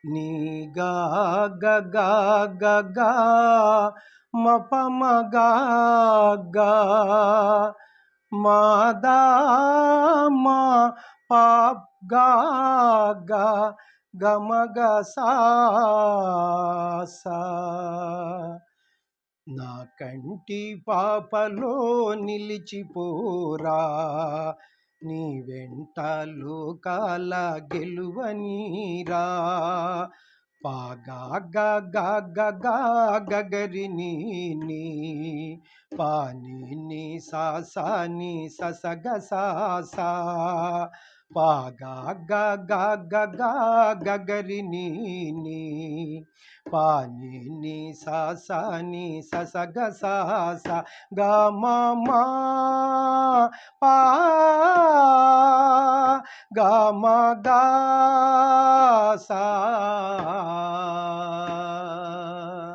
నీ గా గ గా గ గా మ ప మ గా గా మా దా మా పా గా గా గ మ గ సా సా నా కంటి పాపలో నిలిచిపోరా నీ వెంట లోకాల గెలువనీరా పాగా గా గా గా గా గగరి నీ నీ పాని నీ సా సా నీ సస గ సా సా పాగా గా గా గా గా గగరి నీ నీ పాని నీ సా సా నీ సస గ సా సా గ మ మ పా గ మ గ సా